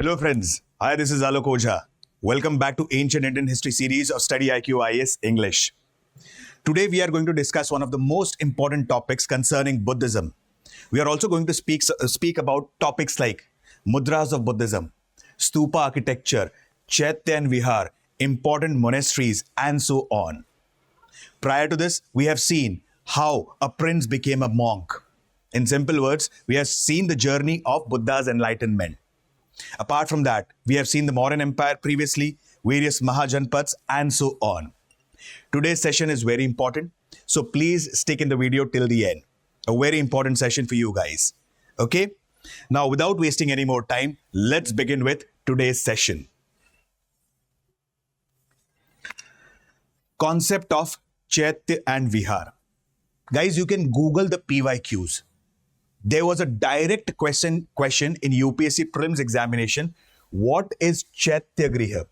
Hello friends, hi, this is Alok Ojha. Welcome back to Ancient Indian History series of StudyIQ IAS English. Today we are going to discuss one of the most important topics concerning Buddhism. We are also going to speak about topics like mudras of Buddhism, stupa architecture, Chetaya and Vihara, important monasteries, and so on. Prior to this, we have seen how a prince became a monk. In simple words, we have seen the journey of Buddha's enlightenment. Apart from that, we have seen the Mauryan Empire previously, various Mahajanpads, and so on. Today's session is very important, so please stick in the video till the end. A very important session for you guys. Okay? Now, without wasting any more time, let's begin with today's session. Concept of Chetaya and Vihara. Guys, you can Google the PYQs. There was a direct question in UPSC Prelims examination. What is Chetaya Griha?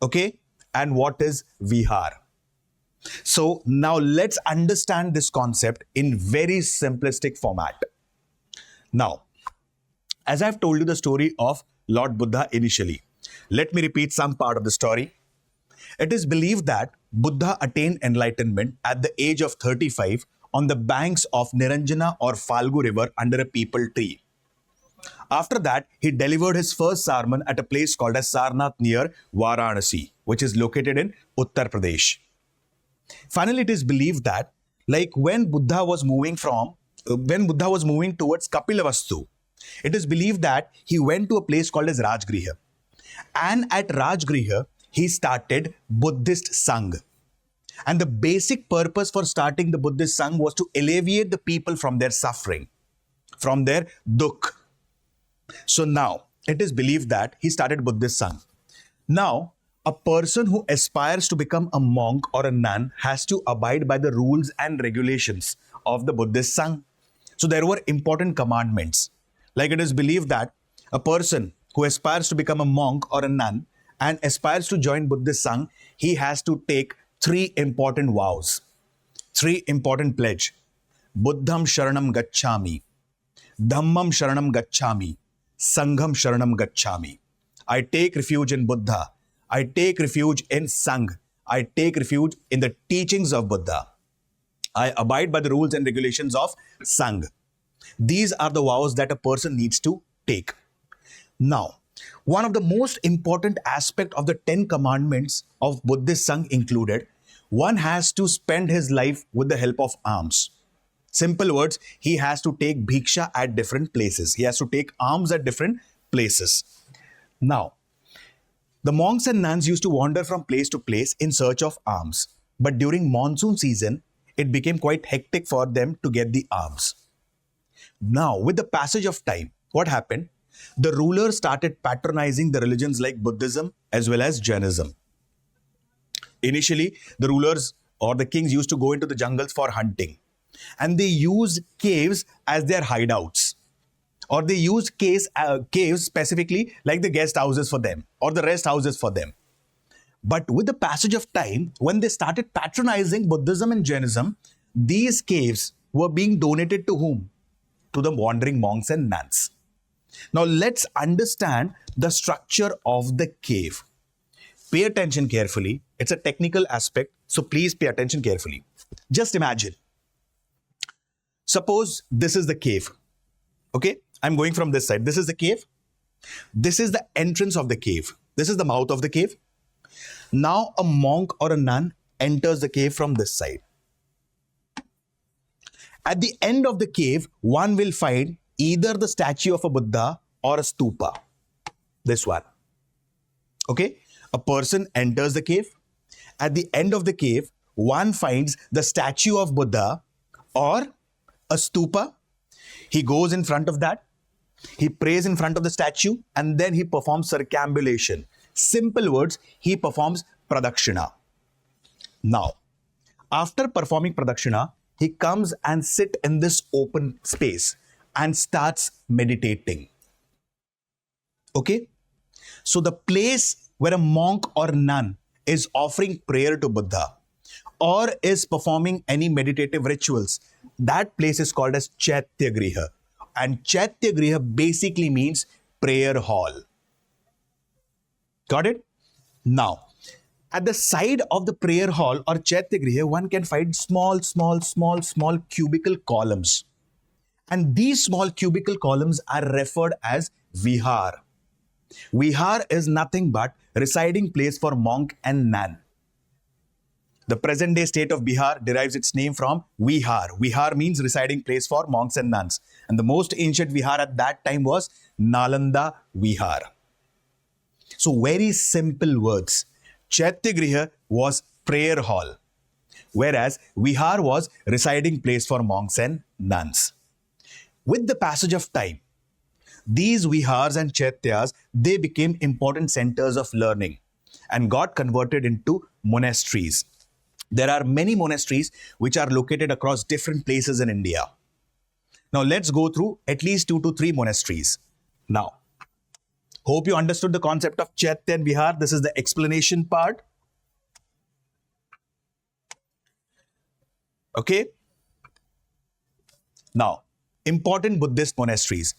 Okay? And what is Vihar? So now let's understand this concept in very simplistic format. Now, as I've told you the story of Lord Buddha initially, let me repeat some part of the story. It is believed that Buddha attained enlightenment at the age of 35 on the banks of Niranjana or Falgu river under a peepal tree. After that, he delivered his first sermon at a place called as Sarnath near Varanasi, which is located in Uttar Pradesh. Finally, it is believed that when Buddha was moving towards Kapilavastu, it is believed that he went to a place called as Rajgriha. And at Rajgriha, he started Buddhist Sangh. And the basic purpose for starting the Buddhist Sangh was to alleviate the people from their suffering, from their dukh. So now, it is believed that he started Buddhist Sangh. Now, a person who aspires to become a monk or a nun has to abide by the rules and regulations of the Buddhist Sangh. So there were important commandments. Like it is believed that a person who aspires to become a monk or a nun and aspires to join Buddhist Sangh, he has to take 3 important vows, 3 important pledge. Buddham Sharanam Gacchami, Dhammam Sharanam Gacchami, Sangham Sharanam Gacchami. I take refuge in Buddha. I take refuge in Sangh. I take refuge in the teachings of Buddha. I abide by the rules and regulations of Sangh. These are the vows that a person needs to take. Now, one of the most important aspects of the 10 commandments of Buddhist Sangh included, one has to spend his life with the help of alms. Simple words, he has to take bhiksha at different places. He has to take alms at different places. Now, the monks and nuns used to wander from place to place in search of alms. But during monsoon season, it became quite hectic for them to get the alms. Now, with the passage of time, what happened? The rulers started patronizing the religions like Buddhism as well as Jainism. Initially, the rulers or the kings used to go into the jungles for hunting. And they used caves as their hideouts. Or they used caves specifically like the guest houses for them or the rest houses for them. But with the passage of time, when they started patronizing Buddhism and Jainism, these caves were being donated to whom? To the wandering monks and nuns. Now let's understand the structure of the cave. Pay attention carefully. It's a technical aspect, so please pay attention carefully. Just imagine. Suppose this is the cave. Okay, I'm going from this side. This is the cave. This is the entrance of the cave. This is the mouth of the cave. Now a monk or a nun enters the cave from this side. At the end of the cave, one will find either the statue of a Buddha or a stupa. This one. Okay? A person enters the cave. At the end of the cave, one finds the statue of Buddha or a stupa. He goes in front of that. He prays in front of the statue and then he performs circumambulation. Simple words, he performs pradakshina. Now, after performing pradakshina, he comes and sits in this open space and starts meditating. Okay? So the place where a monk or nun is offering prayer to Buddha or is performing any meditative rituals, that place is called as Chetaya Griha. And Chetaya Griha basically means prayer hall. Got it? Now, at the side of the prayer hall or Chaitya, one can find small cubical columns. And these small cubical columns are referred as Vihar. Vihar is nothing but residing place for monk and nun. The present day state of Bihar derives its name from Vihar. Vihar means residing place for monks and nuns. And the most ancient Vihar at that time was Nalanda Vihar. So very simple words. Chaitya was prayer hall, whereas Vihar was residing place for monks and nuns. With the passage of time, these Vihars and Chaityas, they became important centers of learning and got converted into monasteries. There are many monasteries which are located across different places in India. Now let's go through at least 2 to 3 monasteries. Now, hope you understood the concept of Chaitya and Vihar. This is the explanation part. Okay. Now, important Buddhist monasteries.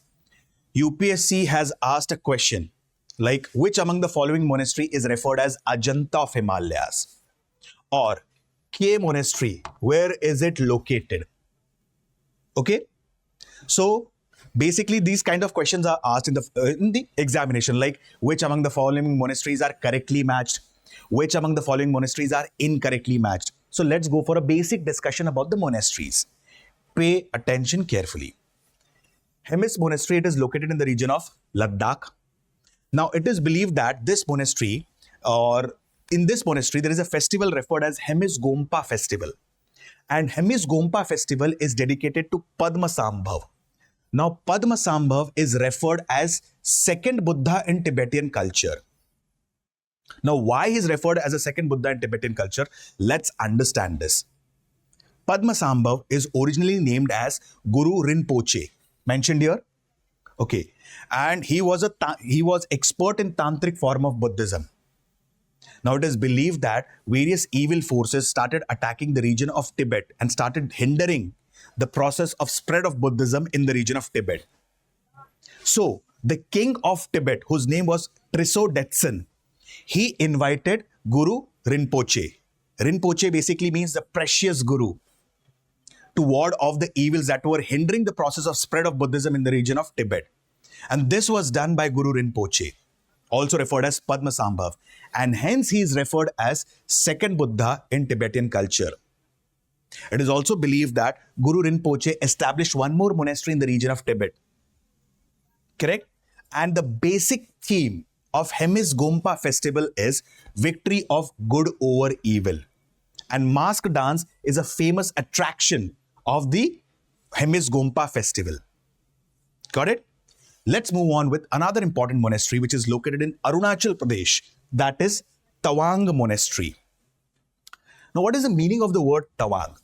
UPSC has asked a question like, which among the following monastery is referred as Ajanta of Himalayas? Or K monastery, where is it located? Okay. So basically these kind of questions are asked in the examination, like which among the following monasteries are correctly matched? Which among the following monasteries are incorrectly matched? So let's go for a basic discussion about the monasteries. Pay attention carefully. Hemis Monastery, it is located in the region of Ladakh. Now it is believed that this monastery, or in this monastery, there is a festival referred as Hemis Gompa festival. And Hemis Gompa festival is dedicated to Padma Sambhav. Now Padma Sambhav is referred as second Buddha in Tibetan culture. Now why he is referred as a second Buddha in Tibetan culture? Let's understand this. Padma Sambhav is originally named as Guru Rinpoche, mentioned here. Okay, and he was expert in tantric form of Buddhism. Now it is believed that various evil forces started attacking the region of Tibet and started hindering the process of spread of Buddhism in the region of Tibet. So the king of Tibet, whose name was Triso Detsen, he invited Guru Rinpoche. Rinpoche basically means the precious Guru, to ward off the evils that were hindering the process of spread of Buddhism in the region of Tibet. And this was done by Guru Rinpoche, also referred as Padma Sambhav. And hence he is referred as second Buddha in Tibetan culture. It is also believed that Guru Rinpoche established one more monastery in the region of Tibet. Correct? And the basic theme of Hemis Gompa festival is victory of good over evil. And mask dance is a famous attraction of the Hemis Gompa festival. Got it? Let's move on with another important monastery which is located in Arunachal Pradesh, that is Tawang Monastery. Now what is the meaning of the word Tawang?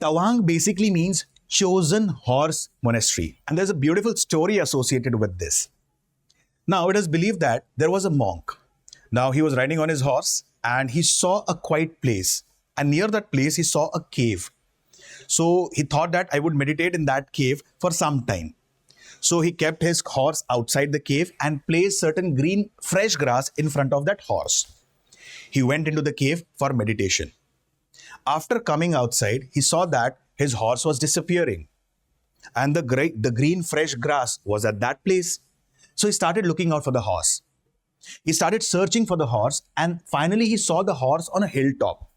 Tawang basically means chosen horse monastery, and there's a beautiful story associated with this. Now it is believed that there was a monk. Now he was riding on his horse and he saw a quiet place, and near that place he saw a cave. So he thought that I would meditate in that cave for some time. So he kept his horse outside the cave and placed certain green fresh grass in front of that horse. He went into the cave for meditation. After coming outside, he saw that his horse was disappearing and the green fresh grass was at that place. So he started looking out for the horse. He started searching for the horse, and finally he saw the horse on a hilltop.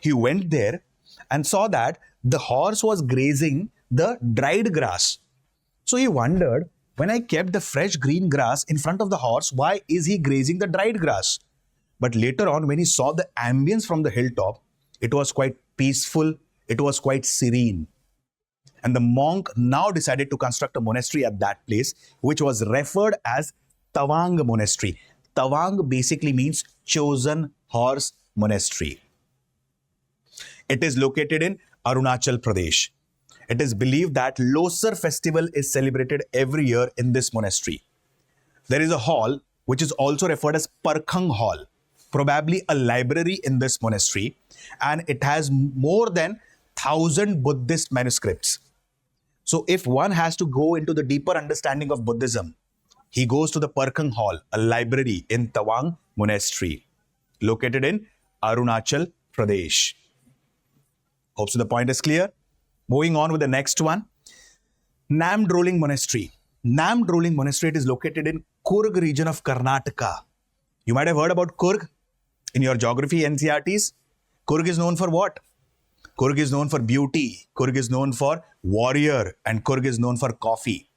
He went there and saw that the horse was grazing the dried grass. So he wondered, when I kept the fresh green grass in front of the horse, why is he grazing the dried grass? But later on, when he saw the ambience from the hilltop, it was quite peaceful, it was quite serene. And the monk now decided to construct a monastery at that place, which was referred as Tawang Monastery. Tawang basically means chosen horse monastery. It is located in Arunachal Pradesh. It is believed that Losar festival is celebrated every year in this monastery. There is a hall which is also referred as Parkhang Hall, probably a library in this monastery, and it has more than 1,000 Buddhist manuscripts. So if one has to go into the deeper understanding of Buddhism, he goes to the Parkhang Hall, a library in Tawang Monastery, located in Arunachal Pradesh. Hope so the point is clear. Moving on with the next one. Namdroling Monastery. Namdroling Monastery is located in Kurg region of Karnataka. You might have heard about Kurg in your geography NCRTs. Kurg is known for what? Kurg is known for beauty. Kurg is known for warrior. And Kurg is known for coffee.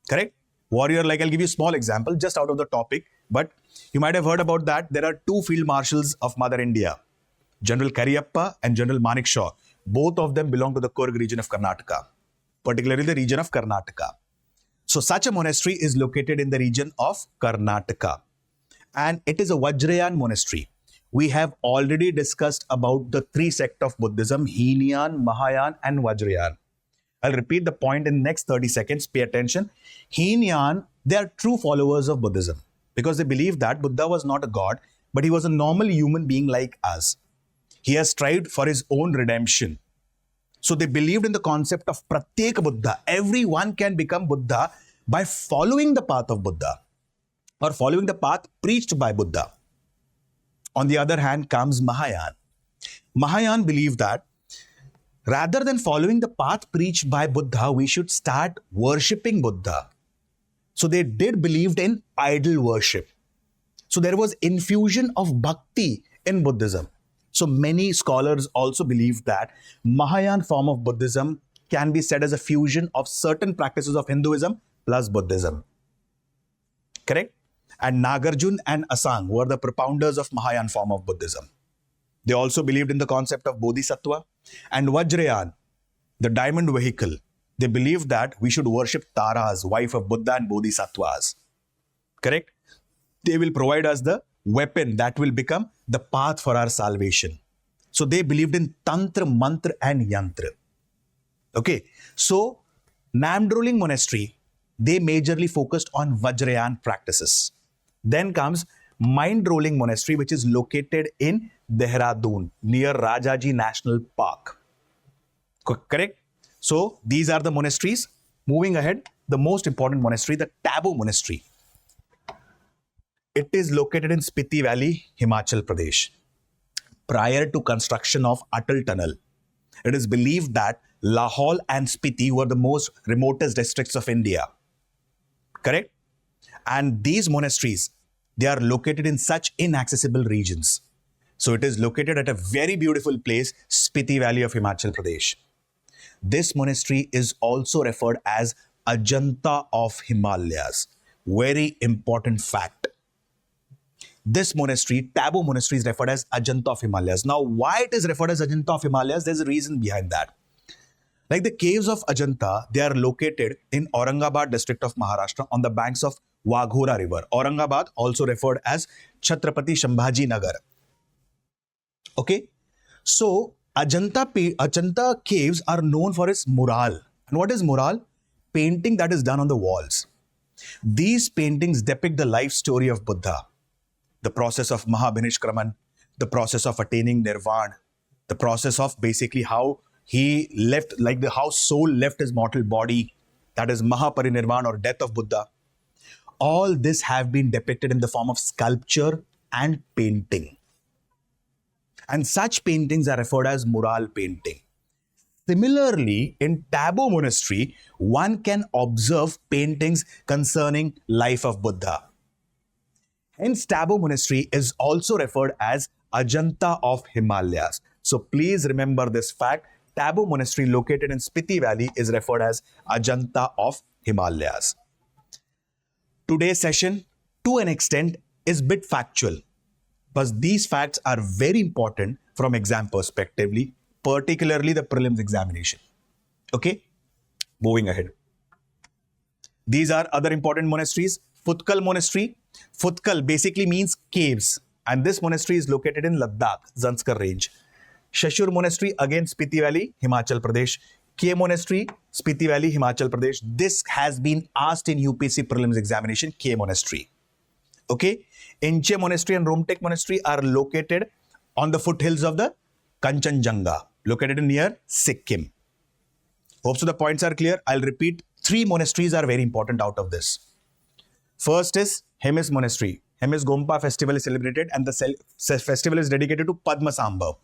Correct? Warrior, like I'll give you a small example just out of the topic. But you might have heard about that. There are two field marshals of Mother India. General Kariyappa and General Manekshaw. Both of them belong to the Kurg region of Karnataka. Particularly the region of Karnataka. So such a monastery is located in the region of Karnataka. And it is a Vajrayana monastery. We have already discussed about the three sects of Buddhism, Hinayan, Mahayana and Vajrayana. I'll repeat the point in the next 30 seconds. Pay attention. Hinayan, they are true followers of Buddhism because they believe that Buddha was not a god, but he was a normal human being like us. He has strived for his own redemption. So they believed in the concept of Pratyek Buddha. Everyone can become Buddha by following the path of Buddha or following the path preached by Buddha. On the other hand comes Mahayana. Mahayana believe that rather than following the path preached by Buddha, we should start worshipping Buddha. So they did believe in idol worship. So there was infusion of bhakti in Buddhism. So many scholars also believe that Mahayana form of Buddhism can be said as a fusion of certain practices of Hinduism plus Buddhism. Correct? And Nagarjuna and Asang were the propounders of Mahayana form of Buddhism. They also believed in the concept of Bodhisattva. And Vajrayana, the diamond vehicle, they believed that we should worship Taras, wife of Buddha and Bodhisattvas. Correct? They will provide us the weapon that will become the path for our salvation. So they believed in Tantra, Mantra and Yantra. Okay. So Namdroling Monastery, they majorly focused on Vajrayana practices. Then comes Mindrolling Monastery, which is located in Dehradun, near Rajaji National Park. Correct? So these are the monasteries. Moving ahead, the most important monastery, the Tabo Monastery. It is located in Spiti Valley, Himachal Pradesh. Prior to construction of Atal Tunnel, it is believed that Lahaul and Spiti were the most remotest districts of India. Correct? And these monasteries, they are located in such inaccessible regions. So it is located at a very beautiful place, Spiti Valley of Himachal Pradesh. This monastery is also referred as Ajanta of Himalayas. Very important fact. This monastery, Tabo Monastery, is referred as Ajanta of Himalayas. Now, why it is referred as Ajanta of Himalayas? There's a reason behind that. Like the caves of Ajanta, they are located in Aurangabad district of Maharashtra on the banks of Waghora River. Aurangabad, also referred as Chhatrapati Sambhaji Nagar. Okay, so Ajanta caves are known for its mural. And what is mural? Painting that is done on the walls. These paintings depict the life story of Buddha, the process of Mahabhinishkraman, the process of attaining Nirvana, the process of basically how he left, like how soul left his mortal body, that is Mahaparinirvana or death of Buddha. All this have been depicted in the form of sculpture and painting. And such paintings are referred as mural painting. Similarly, in Tabo Monastery, one can observe paintings concerning life of Buddha. Hence, Tabo Monastery is also referred as Ajanta of Himalayas. So please remember this fact. Tabo Monastery located in Spiti Valley is referred as Ajanta of Himalayas. Today's session, to an extent, is bit factual. But these facts are very important from exam perspectively, particularly the prelims examination. Okay, moving ahead. These are other important monasteries. Futkal Monastery. Futkal basically means caves, and this monastery is located in Ladakh, Zanskar range. Shashur Monastery, again Spiti Valley, Himachal Pradesh. K Monastery, Spiti Valley, Himachal Pradesh. This has been asked in UPSC prelims examination, K Monastery. Okay, Inche Monastery and Romtek Monastery are located on the foothills of the Kanchenjunga, located near Sikkim. Hope so the points are clear. I'll repeat, 3 monasteries are very important out of this. First is Hemis Monastery. Hemis Gompa festival is celebrated, and the festival is dedicated to Padmasambhav,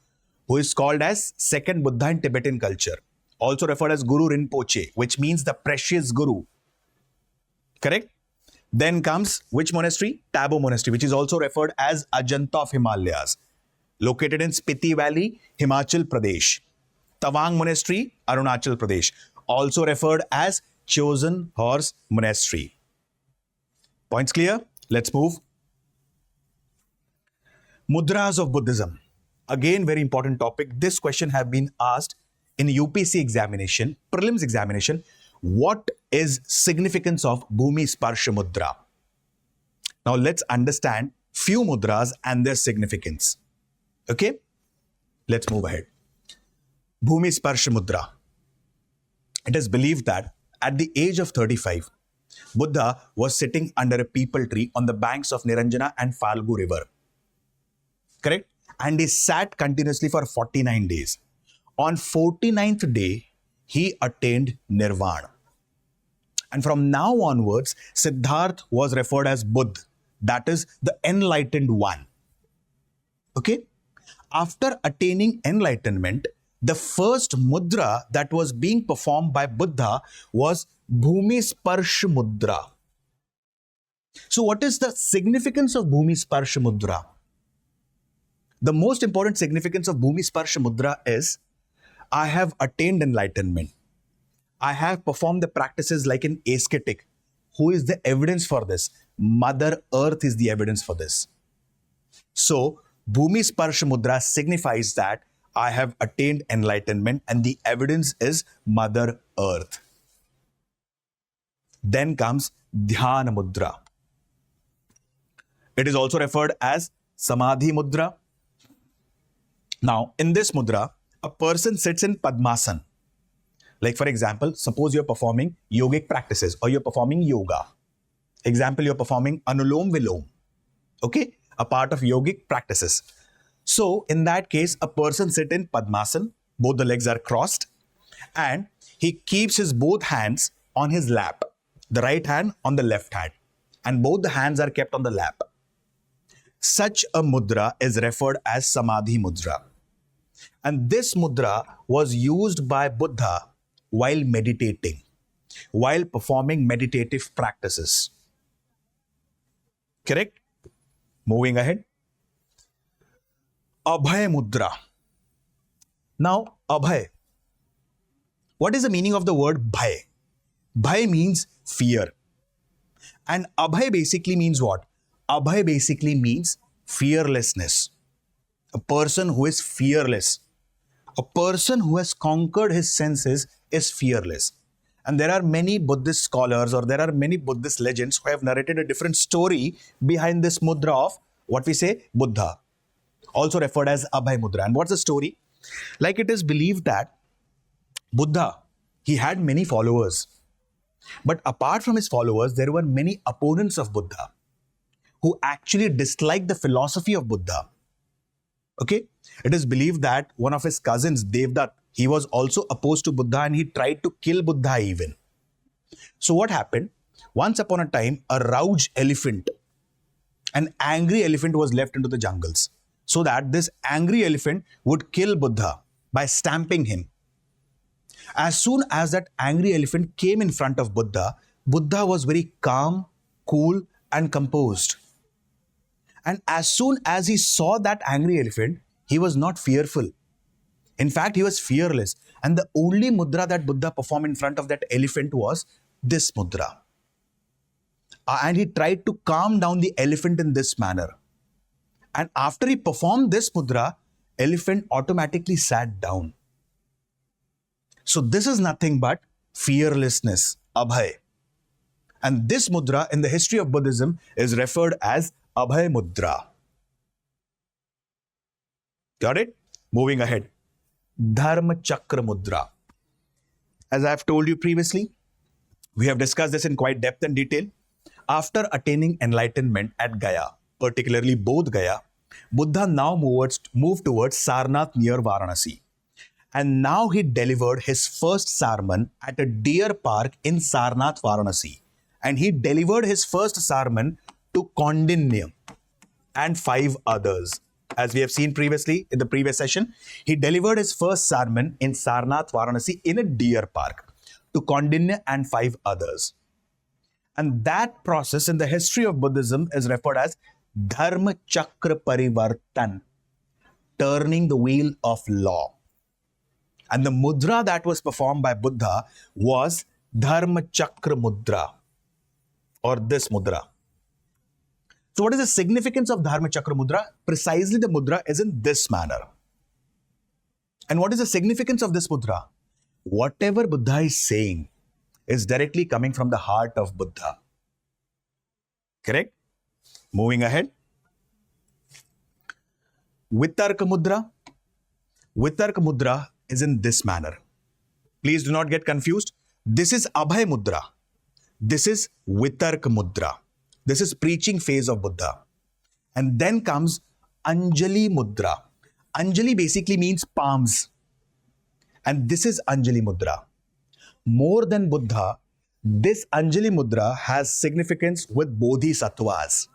who is called as second Buddha in Tibetan culture. Also referred as Guru Rinpoche, which means the precious Guru. Correct? Then comes which monastery? Tabo Monastery, which is also referred as Ajanta of Himalayas, located in Spiti Valley, Himachal Pradesh. Tawang Monastery, Arunachal Pradesh, also referred as Chosen Horse Monastery. Points clear? Let's move. Mudras of Buddhism. Again, very important topic. This question have been asked in UPSC examination, prelims examination. What is significance of Bhumi Sparsha Mudra? Now let's understand few mudras and their significance. Okay? Let's move ahead. Bhumi Sparsha Mudra. It is believed that at the age of 35, Buddha was sitting under a peepal tree on the banks of Niranjana and Falgu river. Correct? And he sat continuously for 49 days. On 49th day, he attained Nirvana. And from now onwards, Siddhartha was referred as Buddha, that is the enlightened one. Okay? After attaining enlightenment, the first mudra that was being performed by Buddha was Bhumi Sparsha Mudra. So what is the significance of Bhumi Sparsha Mudra? The most important significance of Bhumi Sparsha Mudra is, I have attained enlightenment. I have performed the practices like an ascetic. Who is the evidence for this? Mother Earth is the evidence for this. So, Bhumi Sparsha Mudra signifies that I have attained enlightenment and the evidence is Mother Earth. Then comes Dhyana Mudra. It is also referred as Samadhi Mudra. Now, in this mudra, a person sits in Padmasana. Like for example, suppose you're performing yogic practices or you're performing yoga. Example, you're performing Anulom Vilom. Okay? A part of yogic practices. So, in that case, a person sits in Padmasana, both the legs are crossed, and he keeps his both hands on his lap, the right hand on the left hand, and both the hands are kept on the lap. Such a mudra is referred as Samadhi Mudra. And this mudra was used by Buddha while meditating, while performing meditative practices. Correct? Moving ahead. Abhay Mudra. Now, Abhay. What is the meaning of the word Bhay? Bhay means fear. And Abhay basically means what? Abhay basically means fearlessness. A person who is fearless. A person who has conquered his senses is fearless. And there are many Buddhist scholars or there are many Buddhist legends who have narrated a different story behind this mudra of what we say Buddha, also referred as Abhay Mudra. And what's the story? Like it is believed that Buddha, he had many followers. But apart from his followers, there were many opponents of Buddha who actually disliked the philosophy of Buddha. Okay? It is believed that one of his cousins, Devdutt, he was also opposed to Buddha and he tried to kill Buddha even. So what happened? Once upon a time, a rauj elephant, an angry elephant was left into the jungles so that this angry elephant would kill Buddha by stamping him. As soon as that angry elephant came in front of Buddha, Buddha was very calm, cool and composed. And as soon as he saw that angry elephant, he was not fearful. In fact, he was fearless. And the only mudra that Buddha performed in front of that elephant was this mudra. And he tried to calm down the elephant in this manner. And after he performed this mudra, elephant automatically sat down. So this is nothing but fearlessness, Abhay. And this mudra in the history of Buddhism is referred as Abhay Mudra. Got it? Moving ahead. Dharma Chakra Mudra. As I have told you previously, we have discussed this in quite depth and detail. After attaining enlightenment at Gaya, particularly Bodh Gaya, Buddha now moved towards Sarnath near Varanasi. And now he delivered his first sermon at a deer park in Sarnath, Varanasi. and he delivered his first sermon to Kaundinya and 5 others. As we have seen previously in the previous session, he delivered his first sermon in Sarnath, Varanasi in a deer park to Kaundinya and 5 others. And that process in the history of Buddhism is referred as Dharma Chakra Parivartan, turning the wheel of law. And the mudra that was performed by Buddha was Dharma Chakra Mudra, or this mudra. So what is the significance of Dharma Chakra Mudra? Precisely the mudra is in this manner. And what is the significance of this mudra? Whatever Buddha is saying is directly coming from the heart of Buddha. Correct? Moving ahead. Vitarka Mudra. Vitarka Mudra is in this manner. Please do not get confused. This is Abhay Mudra. This is Vitarka Mudra. This is preaching phase of Buddha. And then comes Anjali Mudra. Anjali basically means palms. And this is Anjali Mudra. More than Buddha, this Anjali Mudra has significance with Bodhisattvas.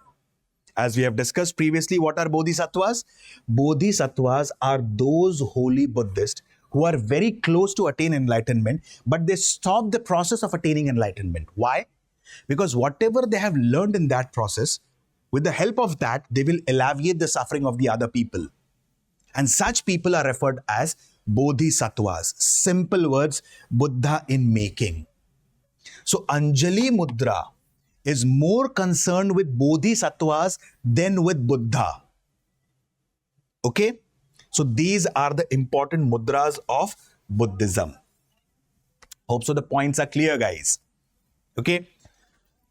As we have discussed previously, what are Bodhisattvas? Bodhisattvas are those holy Buddhists who are very close to attain enlightenment, but they stop the process of attaining enlightenment. Why? Because whatever they have learned in that process, with the help of that, they will alleviate the suffering of the other people. And such people are referred as Bodhisattvas. Simple words, Buddha in making. So Anjali Mudra is more concerned with Bodhisattvas than with Buddha. Okay? So these are the important mudras of Buddhism. Hope so the points are clear, guys. Okay?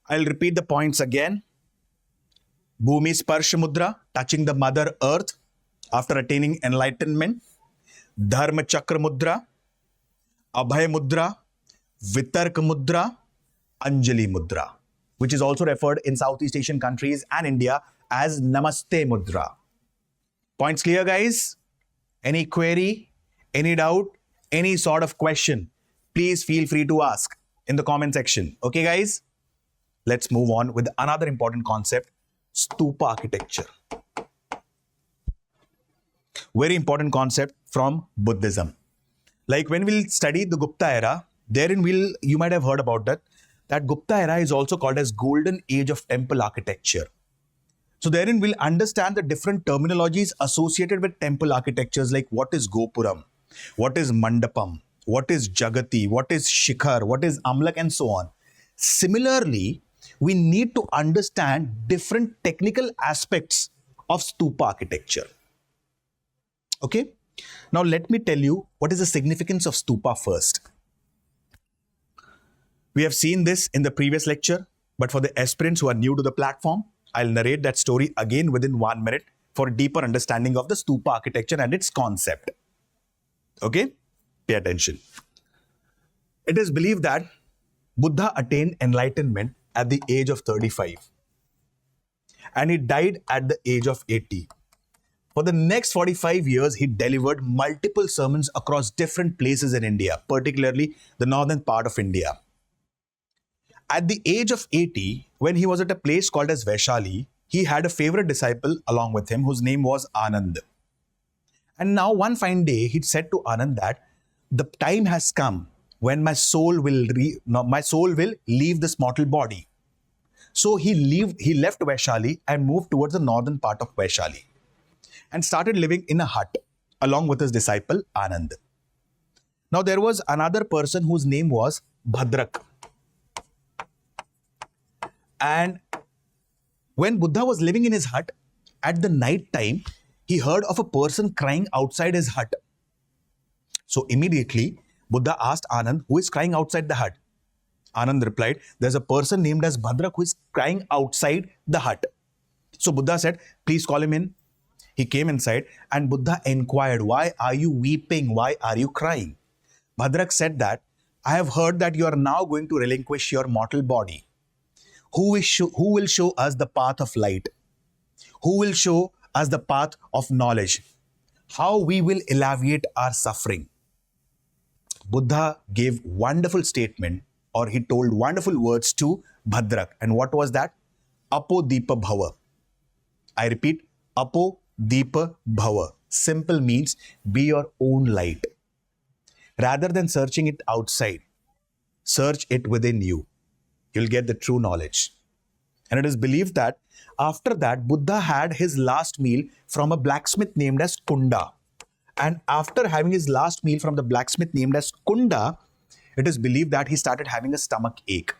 I'll repeat the points again. Bhumi Sparsha Mudra, touching the Mother Earth after attaining enlightenment. Dharma Chakra Mudra, Abhay Mudra, Vitarka Mudra, Anjali Mudra, which is also referred in Southeast Asian countries and India as Namaste Mudra. Points clear, guys? Any query, any doubt, any sort of question, please feel free to ask in the comment section. Okay, guys? Let's move on with another important concept, Stupa architecture. Very important concept from Buddhism. Like when we'll study the Gupta era, therein you might have heard about that Gupta era is also called as Golden Age of Temple Architecture. So therein we'll understand the different terminologies associated with temple architectures, like what is Gopuram, what is Mandapam, what is Jagati, what is Shikhar, what is Amlak, and so on. Similarly, we need to understand different technical aspects of Stupa architecture. Okay? Now let me tell you what is the significance of Stupa first. We have seen this in the previous lecture, but for the aspirants who are new to the platform, I'll narrate that story again within 1 minute for a deeper understanding of the Stupa architecture and its concept. Okay? Pay attention. It is believed that Buddha attained enlightenment at the age of 35 and he died at the age of 80. For the next 45 years, he delivered multiple sermons across different places in India, particularly the northern part of India. At the age of 80, when he was at a place called as Vaishali, he had a favorite disciple along with him whose name was Anand. And now one fine day, he said to Anand that the time has come when my soul will leave this mortal body. So he left Vaishali and moved towards the northern part of Vaishali and started living in a hut along with his disciple Anand. Now there was another person whose name was Bhadrak. And when Buddha was living in his hut, at the night time, he heard of a person crying outside his hut. So immediately, Buddha asked Anand, who is crying outside the hut? Anand replied, there's a person named as Bhadrak who is crying outside the hut. So Buddha said, please call him in. He came inside and Buddha inquired, why are you weeping? Why are you crying? Bhadrak said that, I have heard that you are now going to relinquish your mortal body. Who will show us the path of light? Who will show us the path of knowledge? How we will alleviate our suffering? Buddha gave wonderful statement, or he told wonderful words to Bhadrak. And what was that? Apo Deepa Bhava. I repeat, Apo Deepa Bhava. Simple means be your own light. Rather than searching it outside, search it within you. You'll get the true knowledge. And it is believed that after that, Buddha had his last meal from a blacksmith named as Kunda. And after having his last meal from the blacksmith named as Kunda, it is believed that he started having a stomach ache.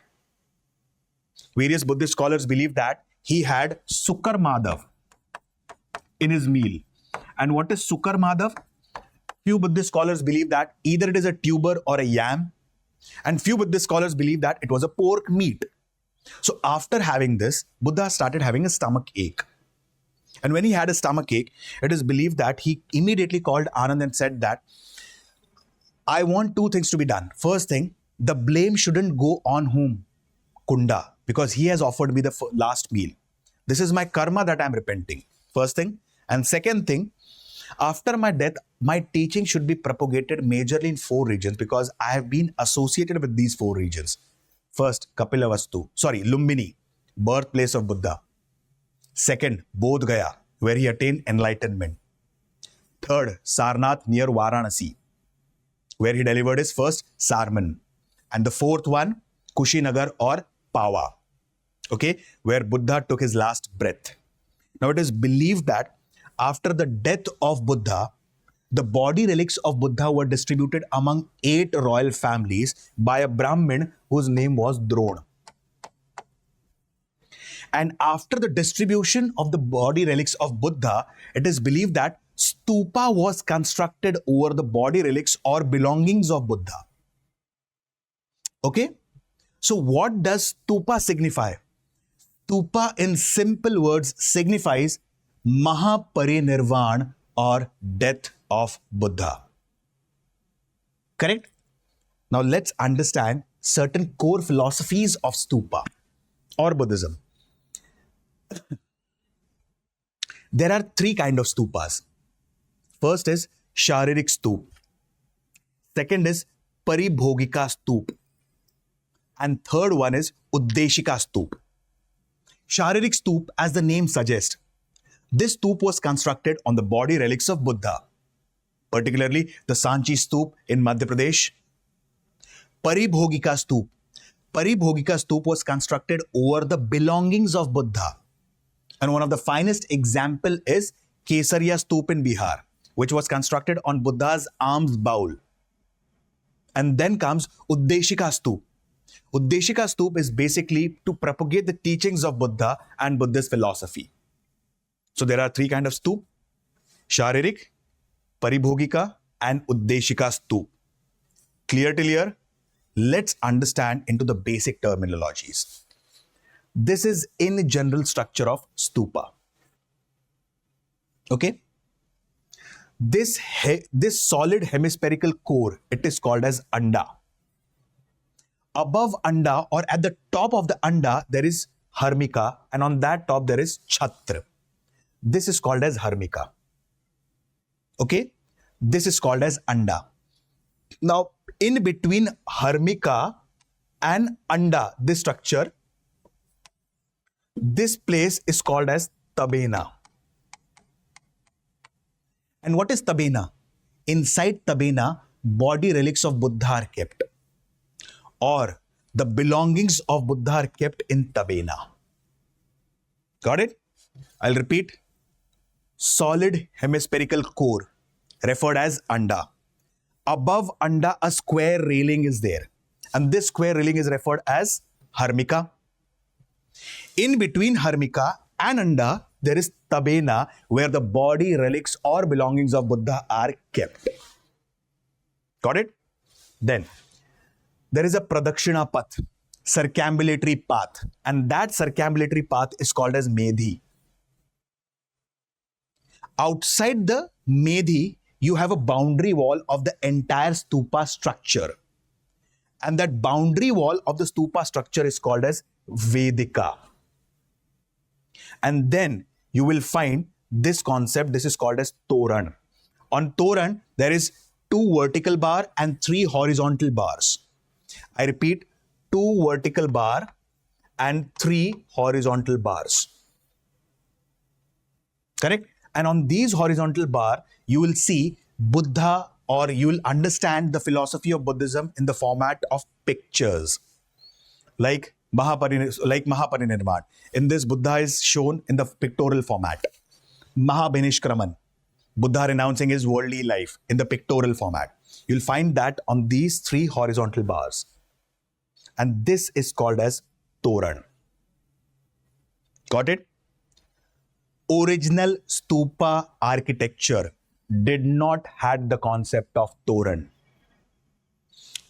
Various Buddhist scholars believe that he had Sukar Madhav in his meal. And what is Sukar Madhav? Few Buddhist scholars believe that either it is a tuber or a yam. And few Buddhist scholars believe that it was a pork meat. So after having this, Buddha started having a stomach ache. And when he had a stomach ache, it is believed that he immediately called Anand and said that, I want two things to be done. First thing, the blame shouldn't go on whom? Kunda, because he has offered me the last meal. This is my karma that I'm repenting. First thing. And second thing, after my death, my teaching should be propagated majorly in 4 regions because I have been associated with these 4 regions. First, Lumbini, birthplace of Buddha. Second, Bodh Gaya, where he attained enlightenment. Third, Sarnath near Varanasi, where he delivered his first sermon. And the fourth one, Kushinagar or Pawa, okay, where Buddha took his last breath. Now it is believed that after the death of Buddha, the body relics of Buddha were distributed among 8 royal families by a Brahmin whose name was Drona. And after the distribution of the body relics of Buddha, it is believed that stupa was constructed over the body relics or belongings of Buddha. Okay? So what does stupa signify? Stupa in simple words signifies Mahaparinirvan or death of Buddha. Correct? Now let's understand certain core philosophies of stupa or Buddhism. There are 3 kinds of stupas. First is Sharirik Stup. Second is Paribhogika Stup. And third one is Uddeshika Stup. Sharirik Stup, as the name suggests, this stup was constructed on the body relics of Buddha, particularly the Sanchi Stup in Madhya Pradesh. Paribhogika Stup. Paribhogika Stup was constructed over the belongings of Buddha. And one of the finest example is Kesariya Stup in Bihar, which was constructed on Buddha's alms bowl. And then comes Uddeshika Stup. Uddeshika Stup is basically to propagate the teachings of Buddha and Buddhist philosophy. So there are 3 kinds of stup: Sharirik, Paribhogika and Uddeshika Stup. Clear till here? Let's understand into the basic terminologies. This is in general structure of stupa. Okay? This solid hemispherical core, it is called as anda. Above anda or at the top of the anda, there is harmika, and on that top there is chhatra. This is called as harmika. Okay? This is called as anda. Now, in between harmika and anda, this structure, this place is called as tabena. And what is tabena? Inside tabena, body relics of Buddha are kept, or the belongings of Buddha are kept in tabena. Got it? I'll repeat. Solid hemispherical core, referred as anda. Above anda, a square railing is there, and this square railing is referred as harmika. In between harmika and anda, there is tabena, where the body relics or belongings of Buddha are kept. Got it? Then there is a pradakshina path, circambulatory path, and that circambulatory path is called as medhi. Outside the medhi, you have a boundary wall of the entire stupa structure, and that boundary wall of the stupa structure is called as vedika. And then you will find this concept, this is called as toran. On toran, there is 2 vertical bar and 3 horizontal bars. I repeat, 2 vertical bar and 3 horizontal bars. Correct? And on these horizontal bar, you will see Buddha, or you will understand the philosophy of Buddhism in the format of pictures. Like Mahaparinirvan. In this, Buddha is shown in the pictorial format. Mahabhinishkraman. Buddha renouncing his worldly life in the pictorial format. You'll find that on these 3 horizontal bars. And this is called as Toran. Got it? Original stupa architecture did not had the concept of Toran.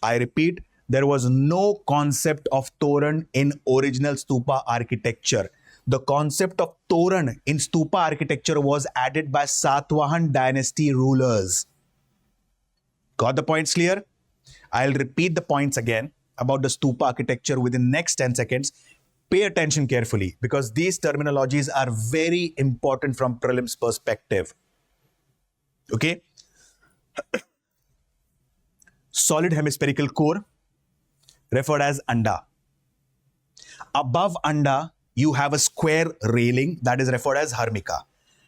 I repeat, there was no concept of Toran in original stupa architecture. The concept of Toran in stupa architecture was added by Satavahan dynasty rulers. Got the points clear? I'll repeat the points again about the stupa architecture within next 10 seconds. Pay attention carefully because these terminologies are very important from prelims perspective. Okay? Solid hemispherical core, referred as anda. Above anda, you have a square railing that is referred as harmika.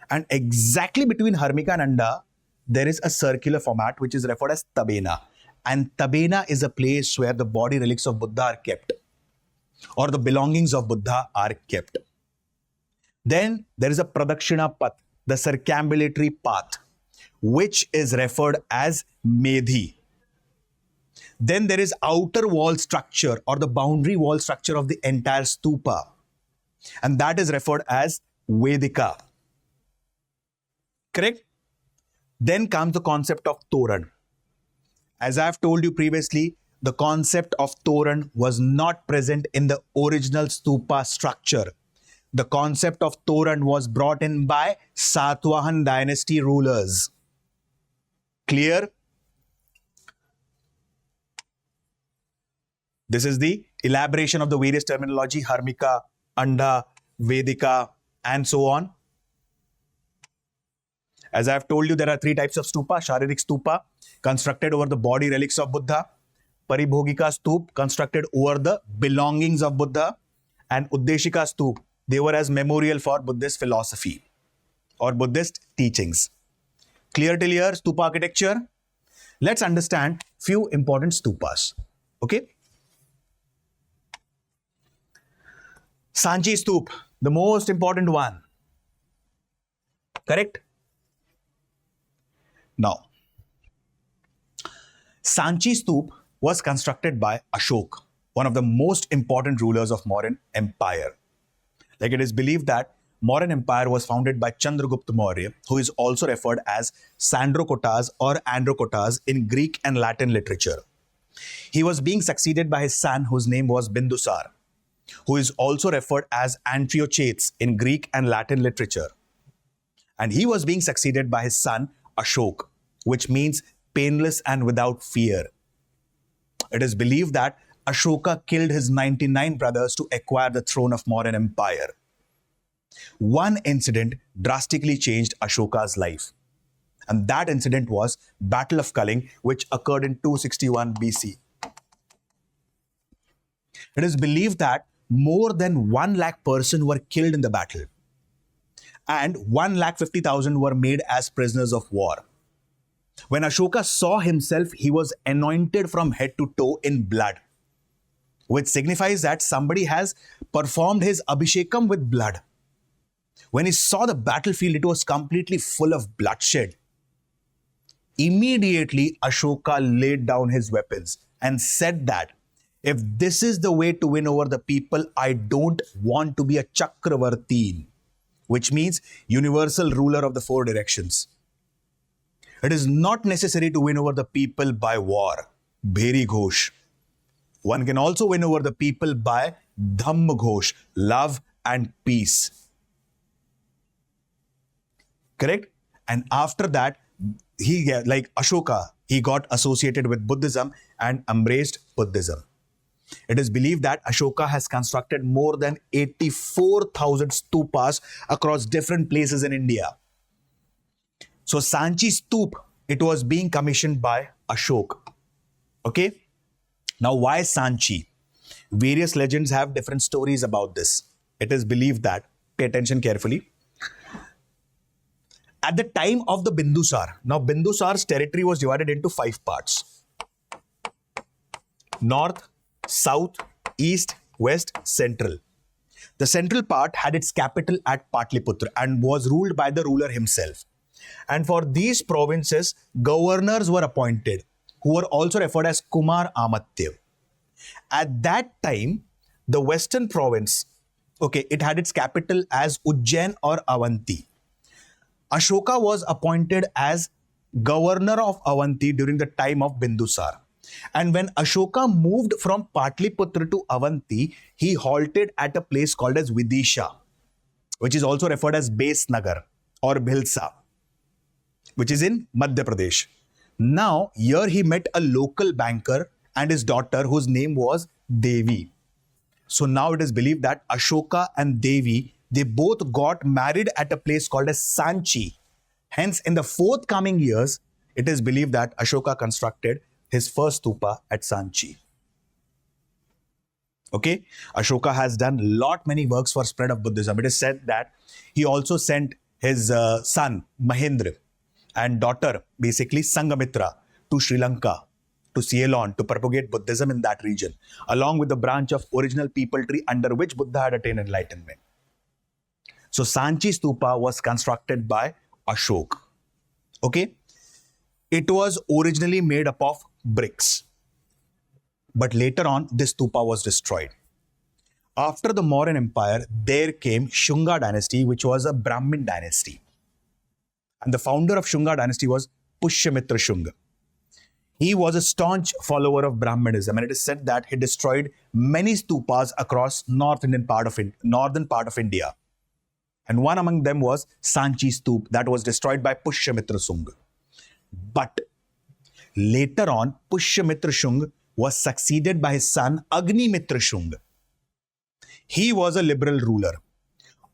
And exactly between harmika and anda, there is a circular format which is referred as tabena. And tabena is a place where the body relics of Buddha are kept, or the belongings of Buddha are kept. Then there is a pradakshina path, the circambulatory path, which is referred as medhi. Then there is outer wall structure or the boundary wall structure of the entire stupa, and that is referred as Vedika. Correct? Then comes the concept of Toran. As I have told you previously, the concept of Toran was not present in the original stupa structure. The concept of Toran was brought in by Satavahan dynasty rulers. Clear? This is the elaboration of the various terminology, Harmika, Anda, Vedika, and so on. As I have told you, there are 3 types of stupa. Sharirik stupa, constructed over the body relics of Buddha. Paribhogika stup, constructed over the belongings of Buddha. And Uddeshika stup, they were as memorial for Buddhist philosophy or Buddhist teachings. Clear till here, stupa architecture? Let's understand few important stupas. Okay? Sanchi Stup, the most important one. Correct? Now, Sanchi Stup was constructed by Ashok, one of the most important rulers of Mauryan Empire. Like it is believed that Mauryan Empire was founded by Chandragupta Maurya, who is also referred as Sandrokotas or Androkotas in Greek and Latin literature. He was being succeeded by his son, whose name was Bindusar, who is also referred as Antiochates in Greek and Latin literature. And he was being succeeded by his son Ashok, which means painless and without fear. It is believed that Ashoka killed his 99 brothers to acquire the throne of Mauryan Empire. One incident drastically changed Ashoka's life. And that incident was Battle of Kaling, which occurred in 261 BC. It is believed that more than 1 lakh persons were killed in the battle, and 1,50,000 were made as prisoners of war. When Ashoka saw himself, he was anointed from head to toe in blood, which signifies that somebody has performed his abhishekam with blood. When he saw the battlefield, it was completely full of bloodshed. Immediately, Ashoka laid down his weapons and said that if this is the way to win over the people, I don't want to be a Chakravartin, which means universal ruler of the 4 directions. It is not necessary to win over the people by war, Bheri Ghosh. One can also win over the people by Dhamma Ghosh, love and peace. Correct? And after that, like Ashoka, he got associated with Buddhism and embraced Buddhism. It is believed that Ashoka has constructed more than 84,000 stupas across different places in India. So Sanchi Stup, it was being commissioned by Ashok. Okay? Now why Sanchi? Various legends have different stories about this. It is believed that, pay attention carefully, at the time of the Bindusar, now Bindusar's territory was divided into 5 parts: north, south, east, west, central. The central part had its capital at Patliputra and was ruled by the ruler himself. And for these provinces, governors were appointed, who were also referred as Kumar Amatya. At that time, the western province, okay, it had its capital as Ujjain or Avanti. Ashoka was appointed as governor of Avanti during the time of Bindusar. And when Ashoka moved from Patliputra to Avanti, he halted at a place called as Vidisha, which is also referred as Besnagar or Bhilsa, which is in Madhya Pradesh. Now, here he met a local banker and his daughter, whose name was Devi. So now it is believed that Ashoka and Devi, they both got married at a place called as Sanchi. Hence, in the forthcoming years, it is believed that Ashoka constructed his first stupa at Sanchi. Okay, Ashoka has done many works for spread of Buddhism. It is said that he also sent his son Mahendra and daughter, basically Sangamitra, to Sri Lanka, to Ceylon, to propagate Buddhism in that region, along with the branch of original people tree under which Buddha had attained enlightenment. So Sanchi Stupa was constructed by Ashok. Okay, it was originally made up of bricks, but later on this stupa was destroyed. After the Mauryan Empire, there came Shunga dynasty, which was a Brahmin dynasty. And the founder of Shunga dynasty was Pushyamitra Shunga. He was a staunch follower of Brahmanism, and it is said that he destroyed many stupas across northern part of India. And one among them was Sanchi Stup, that was destroyed by Pushyamitra Shunga. But later on, Pushyamitra Shunga was succeeded by his son Agnimitra Shunga. He was a liberal ruler.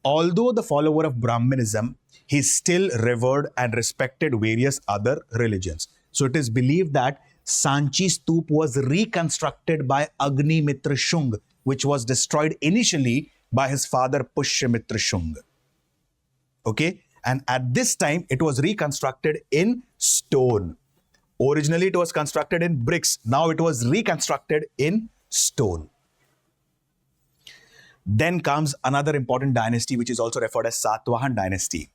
Although the follower of Brahmanism, he still revered and respected various other religions. So it is believed that Sanchi Stup was reconstructed by Agnimitra Shunga, which was destroyed initially by his father Pushyamitra Shunga. Okay, and at this time it was reconstructed in stone. Originally it was constructed in bricks. Now it was reconstructed in stone. Then comes another important dynasty, which is also referred as Satvahan dynasty.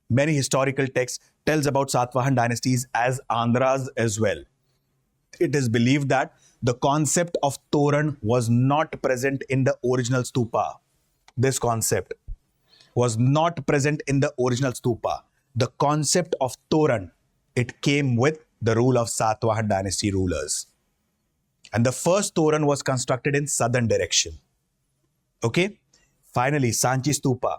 Many historical texts tells about Satvahan dynasties as Andhras as well. It is believed that the concept of Toran was not present in the original stupa. This concept was not present in the original stupa. The concept of Toran, it came with the rule of Satvahan dynasty rulers. And the first Toran was constructed in southern direction. Okay. Finally, Sanchi Stupa.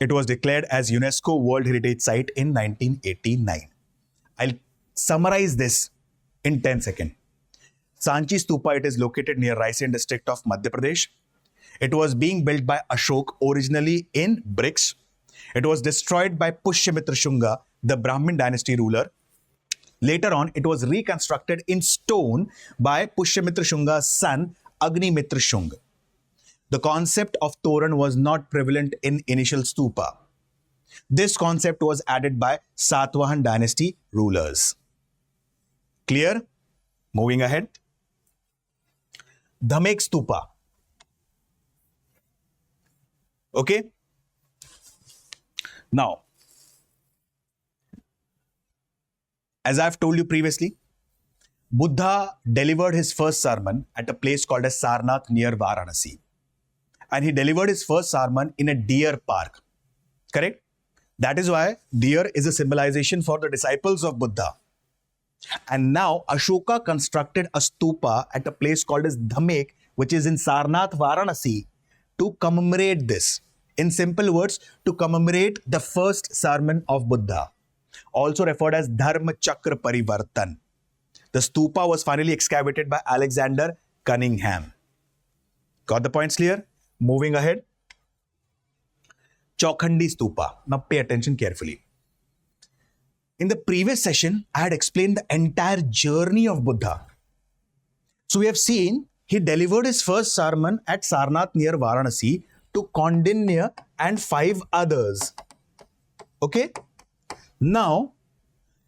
It was declared as UNESCO World Heritage Site in 1989. I'll summarize this in 10 seconds. Sanchi Stupa, it is located near Raisen district of Madhya Pradesh. It was being built by Ashok originally in bricks. It was destroyed by Pushyamitra Shunga, the Brahmin dynasty ruler. Later on, it was reconstructed in stone by Pushyamitra Shunga's son, Agnimitra Shunga. The concept of Toran was not prevalent in initial stupa. This concept was added by Satvahan dynasty rulers. Clear? Moving ahead. Dhamek Stupa. Okay. Now, as I've told you previously, Buddha delivered his first sermon at a place called as Sarnath near Varanasi. And he delivered his first sermon in a deer park. Correct? That is why deer is a symbolization for the disciples of Buddha. And now Ashoka constructed a stupa at a place called as Dhamek, which is in Sarnath, Varanasi, to commemorate this. In simple words, to commemorate the first sermon of Buddha, also referred as Dharma Chakra Parivartan. The stupa was finally excavated by Alexander Cunningham. Got the points clear? Moving ahead. Chaukhandi Stupa. Now pay attention carefully. In the previous session, I had explained the entire journey of Buddha. So we have seen he delivered his first sermon at Sarnath near Varanasi to Kaundinya and 5 others. Okay. Now,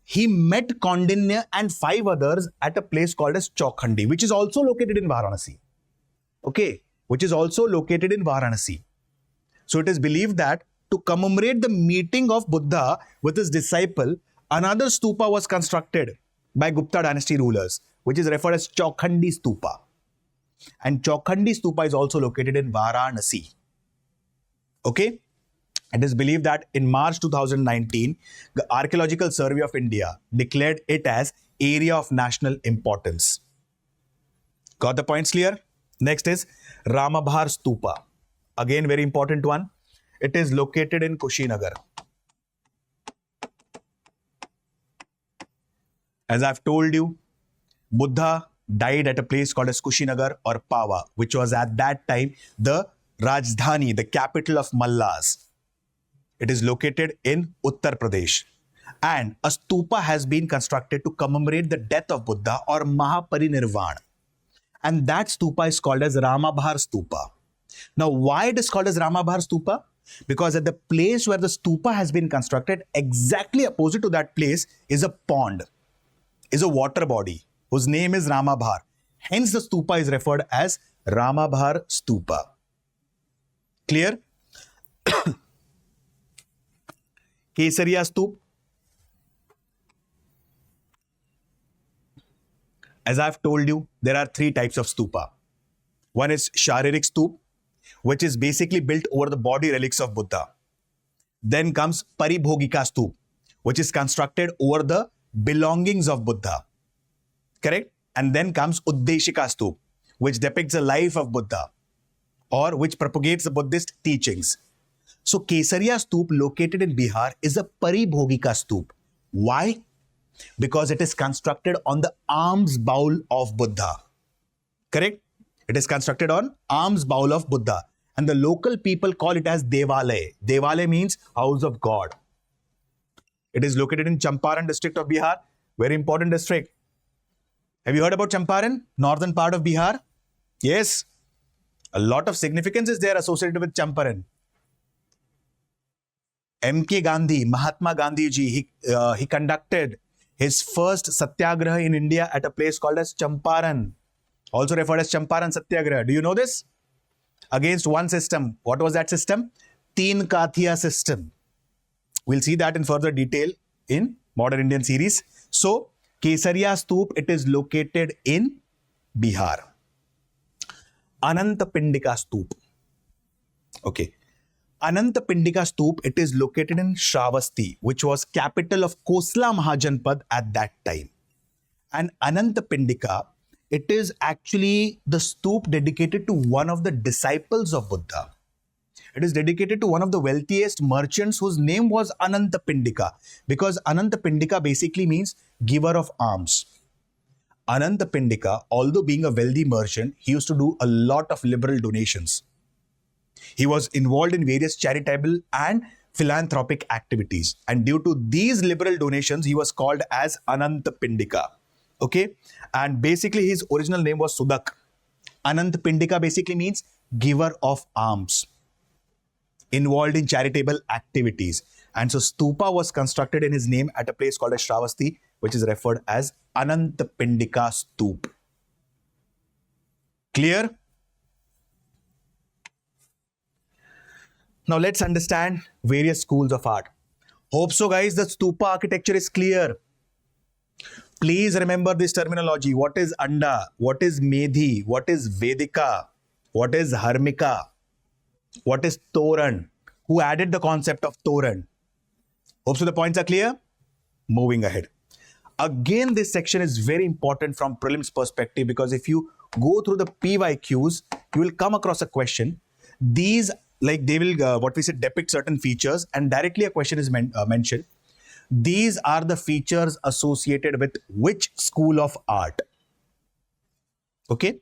he met Kaundinya and 5 others at a place called as Chaukhandi, which is also located in Varanasi. Okay. Which is also located in Varanasi. So it is believed that to commemorate the meeting of Buddha with his disciple, another stupa was constructed by Gupta dynasty rulers, which is referred as Chaukhandi Stupa. And Chaukhandi Stupa is also located in Varanasi. Okay? It is believed that in March 2019, the Archaeological Survey of India declared it as Area of National Importance. Got the points clear? Next is Ramabhar Stupa. Again, very important one. It is located in Kushinagar. As I've told you, Buddha died at a place called as Kushinagar or Pawa, which was at that time the Rajdhani, the capital of Mallas. It is located in Uttar Pradesh. And a stupa has been constructed to commemorate the death of Buddha or Mahaparinirvana. And that stupa is called as Ramabhar Stupa. Now, why it is called as Ramabhar Stupa? Because at the place where the stupa has been constructed, exactly opposite to that place is a pond, is a water body whose name is Ramabhar. Hence, the stupa is referred as Ramabhar Stupa. Clear? Kesariya Stupa. As I've told you, there are 3 types of stupa. One is Sharirik Stupa, which is basically built over the body relics of Buddha. Then comes Paribhogika Stupa, which is constructed over the belongings of Buddha. Correct? And then comes Uddeshika Stupa, which depicts the life of Buddha or which propagates the Buddhist teachings. So Kesariya Stupa, located in Bihar, is a Paribhogika Stupa. Why? Because it is constructed on the alms bowl of Buddha. Correct? It is constructed on alms bowl of Buddha. And the local people call it as Devalaya. Devalaya means house of God. It is located in Champaran district of Bihar. Very important district. Have you heard about Champaran? Northern part of Bihar? Yes. A lot of significance is there associated with Champaran. M.K. Gandhi, Mahatma Gandhi ji, he conducted his first satyagraha in India at a place called as Champaran, also referred as Champaran Satyagraha. Do you know this? Against one system. What was that system? Teen Kathiya system. We'll see that in further detail in Modern Indian series. So, Kesariya Stupa, it is located in Bihar. Anantapindika Stupa. Okay. Anantapindika Stupa, it is located in Shravasti, which was capital of Kosla Mahajanpad at that time. And Anantapindika, it is actually the stupa dedicated to one of the disciples of Buddha. It is dedicated to one of the wealthiest merchants whose name was Anantapindika, because Anantapindika basically means giver of alms. Anantapindika, although being a wealthy merchant, he used to do a lot of liberal donations. He was involved in various charitable and philanthropic activities. And due to these liberal donations, he was called as Anantapindika. Okay? And basically his original name was Sudak. Anantapindika basically means giver of alms, involved in charitable activities. And so stupa was constructed in his name at a place called as Shravasti, which is referred as Anantapindika Stupa. Clear? Now let's understand various schools of art. Hope so guys, the stupa architecture is clear. Please remember this terminology. What is Anda? What is Medhi? What is Vedika? What is Harmika? What is Toran? Who added the concept of Toran? Hope so the points are clear. Moving ahead. Again, this section is very important from prelims perspective, because if you go through the PYQs, you will come across a question. These, like they will, what we said, depict certain features, and directly a question is mentioned. These are the features associated with which school of art? Okay.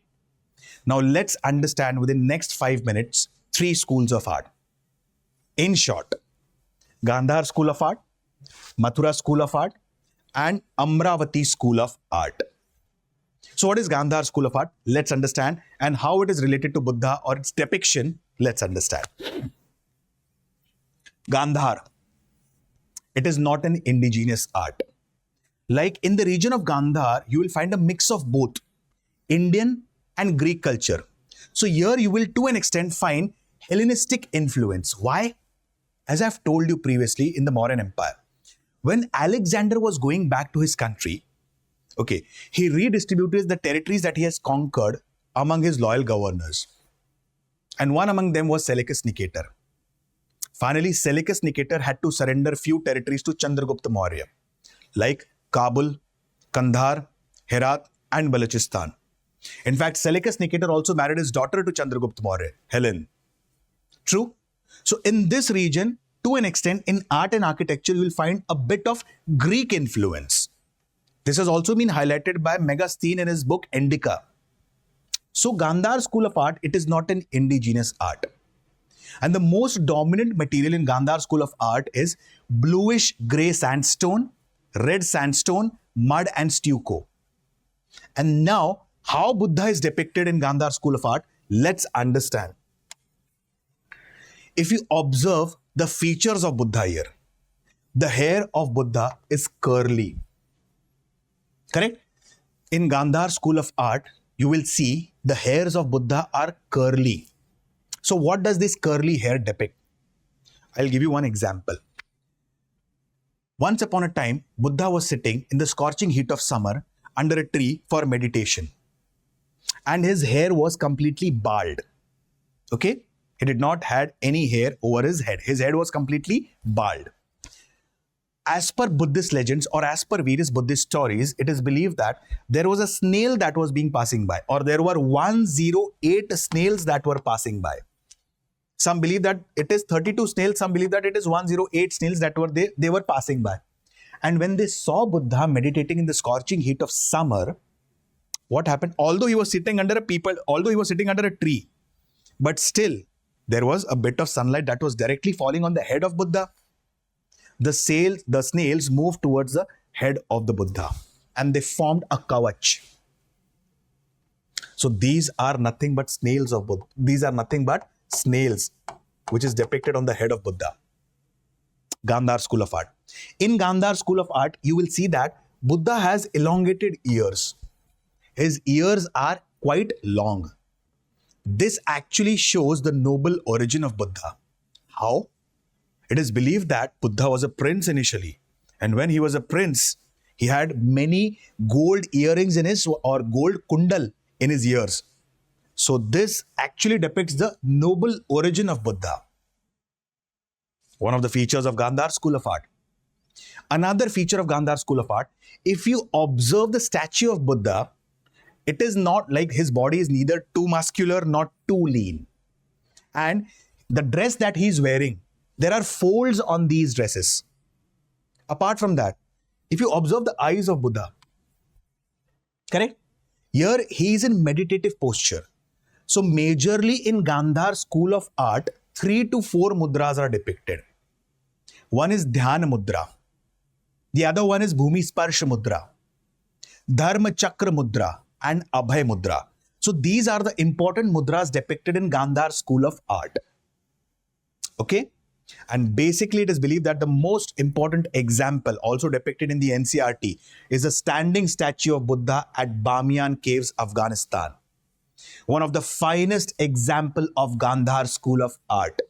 Now let's understand within next 5 minutes, 3 schools of art. In short, Gandhar School of Art, Mathura School of Art, and Amravati School of Art. So what is Gandhar school of art? Let's understand. And how it is related to Buddha or its depiction, let's understand. Gandhar, it is not an indigenous art. Like in the region of Gandhar, you will find a mix of both Indian and Greek culture. So here you will to an extent find Hellenistic influence. Why? As I've told you previously in the Mauryan Empire, when Alexander was going back to his country, okay, he redistributed the territories that he has conquered among his loyal governors. And one among them was Seleucus Nicator. Finally, Seleucus Nicator had to surrender few territories to Chandragupta Maurya, like Kabul, Kandahar, Herat, and Balochistan. In fact, Seleucus Nicator also married his daughter to Chandragupta Maurya, Helen. True? So in this region, to an extent, in art and architecture, you will find a bit of Greek influence. This has also been highlighted by Megasthenes in his book Indica. So Gandhar school of art, it is not an indigenous art. And the most dominant material in Gandhar school of art is bluish grey sandstone, red sandstone, mud and stucco. And now, how Buddha is depicted in Gandhar school of art, let's understand. If you observe the features of Buddha here, the hair of Buddha is curly. Correct? In Gandhar school of art, you will see the hairs of Buddha are curly. So what does this curly hair depict? I'll give you one example. Once upon a time, Buddha was sitting in the scorching heat of summer under a tree for meditation. And his hair was completely bald. Okay? He did not have any hair over his head. His head was completely bald. As per Buddhist legends or as per various Buddhist stories, it is believed that there was a snail that was being passing by, or there were 108 snails that were passing by. Some believe that it is 32 snails, some believe that it is 108 snails that were they were passing by. And when they saw Buddha meditating in the scorching heat of summer, what happened? Although he was sitting under a tree, but still there was a bit of sunlight that was directly falling on the head of Buddha. The snails moved towards the head of the Buddha and they formed a kavach. So these are nothing but snails of Buddha. These are nothing but snails which is depicted on the head of Buddha. Gandhar school of art. In Gandhar school of art, you will see that Buddha has elongated ears. His ears are quite long. This actually shows the noble origin of Buddha. How? It is believed that Buddha was a prince initially. And when he was a prince, he had many gold earrings in his or gold kundal in his ears. So this actually depicts the noble origin of Buddha. One of the features of Gandhar school of art. Another feature of Gandhar school of art, if you observe the statue of Buddha, it is not like his body is neither too muscular nor too lean. And the dress that he is wearing, there are folds on these dresses. Apart from that, if you observe the eyes of Buddha, correct? Here he is in meditative posture. So majorly in Gandhar school of art, 3 to 4 mudras are depicted. One is Dhyana mudra. The other one is Bhumi Sparsha mudra, Dharma Chakra mudra and Abhay mudra. So these are the important mudras depicted in Gandhar school of art. Okay? And basically it is believed that the most important example also depicted in the NCERT is a standing statue of Buddha at Bamiyan Caves, Afghanistan. One of the finest example of Gandhar school of art.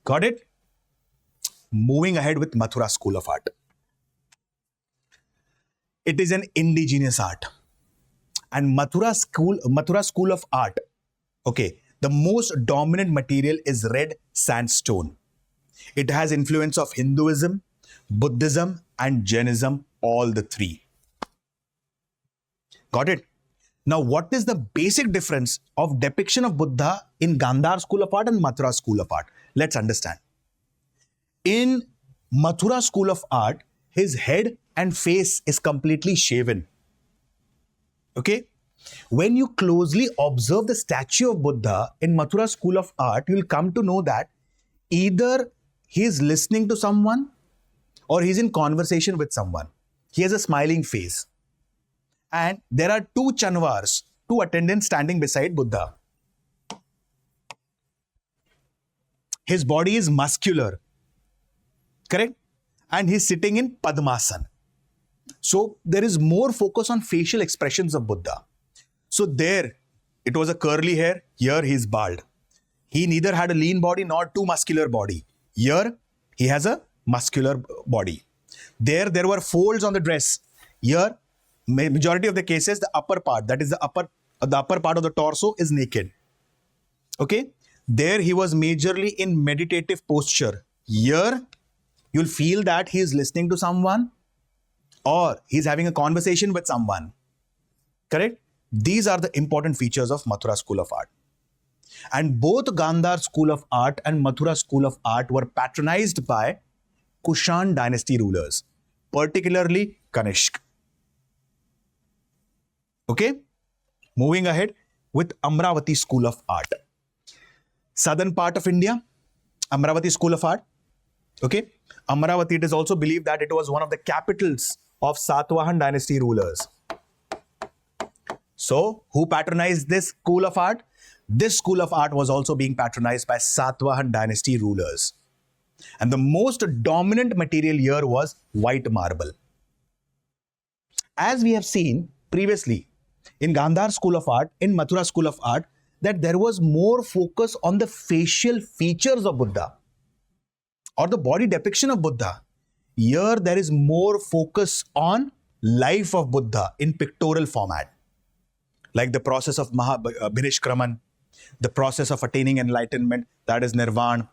Got it? Moving ahead with Mathura school of art. It is an indigenous art. And Mathura school of art, okay, the most dominant material is red sandstone. It has influence of Hinduism, Buddhism and Jainism, all the three. Got it? Now, what is the basic difference of depiction of Buddha in Gandhar school of art and Mathura school of art? Let's understand. In Mathura school of art, his head and face is completely shaven. Okay? When you closely observe the statue of Buddha in Mathura school of art, you will come to know that either he is listening to someone or he is in conversation with someone. He has a smiling face. And there are two chanvars, two attendants standing beside Buddha. His body is muscular, correct? And he's sitting in Padmasana. So there is more focus on facial expressions of Buddha. So there, it was a curly hair. Here, he's bald. He neither had a lean body nor too muscular body. Here, he has a muscular body. There were folds on the dress. Here, majority of the cases, the upper part, that is the upper part of the torso is naked. Okay? There, he was majorly in meditative posture. Here, you'll feel that he is listening to someone or he's having a conversation with someone. Correct? These are the important features of Mathura School of Art. And both Gandhar School of Art and Mathura School of Art were patronized by Kushan dynasty rulers, particularly Kanishk. Okay? Moving ahead with Amravati School of Art. Southern part of India, Amravati School of Art. Okay? Amravati, it is also believed that it was one of the capitals of Satavahan dynasty rulers. So, who patronized this school of art? This school of art was also being patronized by Satavahan dynasty rulers. And the most dominant material here was white marble. As we have seen previously in Gandhar School of Art, in Mathura School of Art, that there was more focus on the facial features of Buddha or the body depiction of Buddha. Here there is more focus on life of Buddha in pictorial format, like the process of Bhinishkraman, the process of attaining enlightenment, that is Nirvana,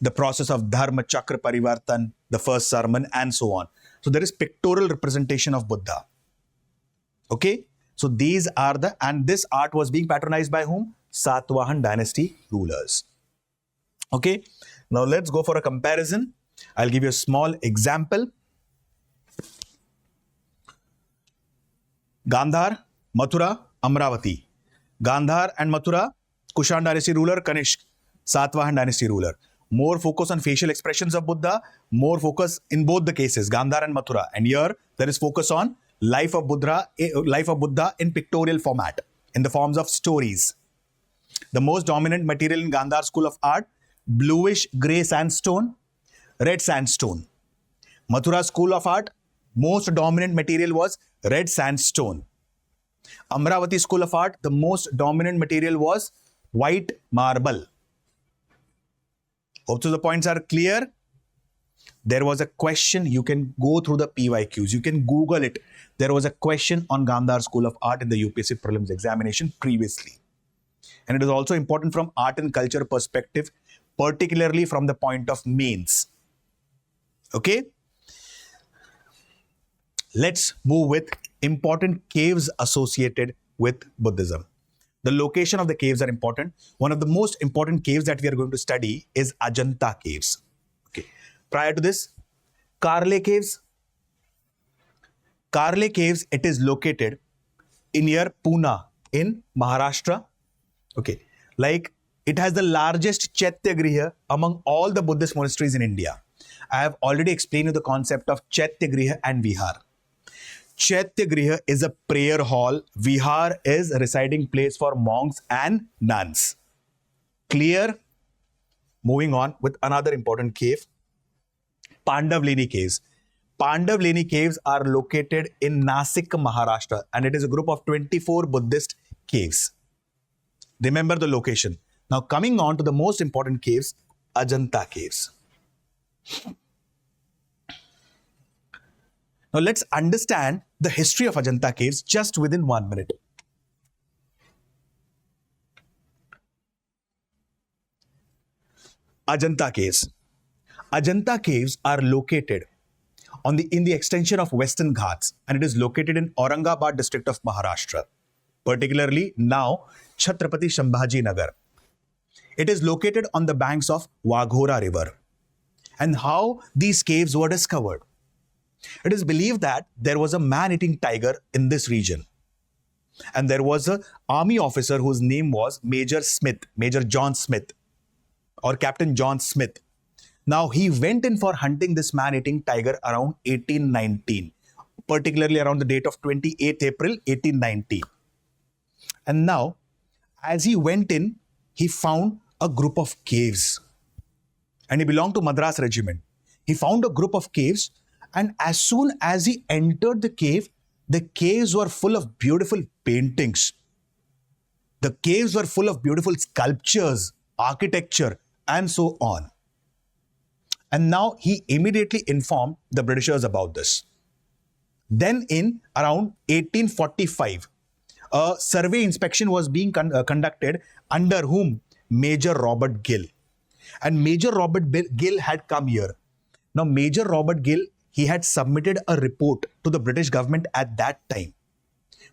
the process of Dharma Chakra Parivartan, the first sermon, and so on. So there is pictorial representation of Buddha. Okay? So these are and this art was being patronized by whom? Satavahan dynasty rulers. Okay? Now let's go for a comparison. I'll give you a small example. Gandhar, Mathura, Amravati. Gandhar and Mathura, Kushan dynasty ruler, Kanishk, Satavahan dynasty ruler. More focus on facial expressions of Buddha, more focus in both the cases, Gandhar and Mathura. And here there is focus on life of Buddha in pictorial format, in the forms of stories. The most dominant material in Gandhar School of Art, bluish grey sandstone, red sandstone. Mathura School of Art, most dominant material was red sandstone. Amravati School of Art, the most dominant material was white marble. Hope so the points are clear. There was a question, you can go through the PYQs, you can Google it. There was a question on Gandhar School of Art in the UPSC Prelims examination previously. And it is also important from art and culture perspective, particularly from the point of mains. Okay? Let's move with important caves associated with Buddhism. The location of the caves are important. One of the most important caves that we are going to study is Ajanta caves. Okay. Prior to this, Karle caves. Karle caves, it is located near Pune in Maharashtra. Okay. Like, it has the largest Chetaya among all the Buddhist monasteries in India. I have already explained you the concept of Chetaya and Vihara. Chetaya is a prayer hall. Vihar is a residing place for monks and nuns. Clear? Moving on with another important cave. Pandavlini caves. Pandavlini caves are located in Nasik, Maharashtra, and it is a group of 24 Buddhist caves. Remember the location. Now coming on to the most important caves, Ajanta caves. Now let's understand the history of Ajanta caves just within 1 minute. Ajanta caves. Ajanta caves are located in the extension of Western Ghats, and it is located in Aurangabad district of Maharashtra, particularly now Chhatrapati Sambhaji Nagar. It is located on the banks of Waghora river. And how these caves were discovered? It is believed that there was a man-eating tiger in this region. And there was an army officer whose name was Major John Smith, or Captain John Smith. Now, he went in for hunting this man-eating tiger around 1819. particularly around the date of 28th April 1890. And now, as he went in, he found a group of caves. And he belonged to Madras regiment. He found a group of caves, and as soon as he entered the caves were full of beautiful paintings. The caves were full of beautiful sculptures, architecture, and so on. And now he immediately informed the Britishers about this. Then in around 1845, a survey inspection was being conducted under whom? Major Robert Gill. And Major Robert Gill had come here. Now Major Robert Gill, he had submitted a report to the British government at that time.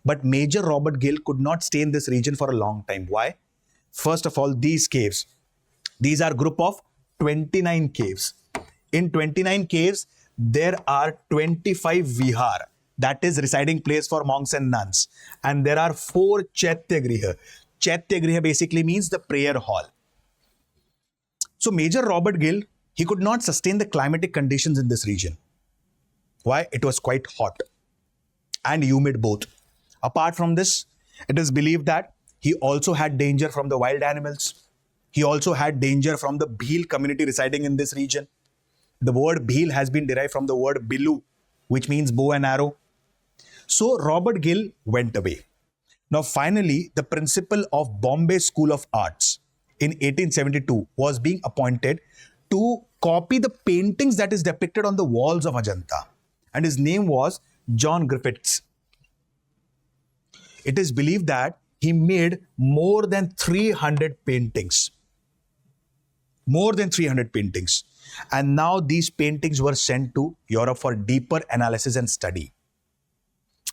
But Major Robert Gill could not stay in this region for a long time. Why? First of all, these caves. These are a group of 29 caves. In 29 caves, there are 25 vihar, that is residing place for monks and nuns. And there are 4 Chetaya. Chetaya basically means the prayer hall. So Major Robert Gill, he could not sustain the climatic conditions in this region. Why? It was quite hot and humid both. Apart from this, it is believed that he also had danger from the wild animals. He also had danger from the Bhil community residing in this region. The word Bhil has been derived from the word Bilu, which means bow and arrow. So Robert Gill went away. Now finally, the principal of Bombay School of Arts in 1872 was being appointed to copy the paintings that is depicted on the walls of Ajanta. And his name was John Griffiths. It is believed that he made more than 300 paintings. More than 300 paintings. And now these paintings were sent to Europe for deeper analysis and study.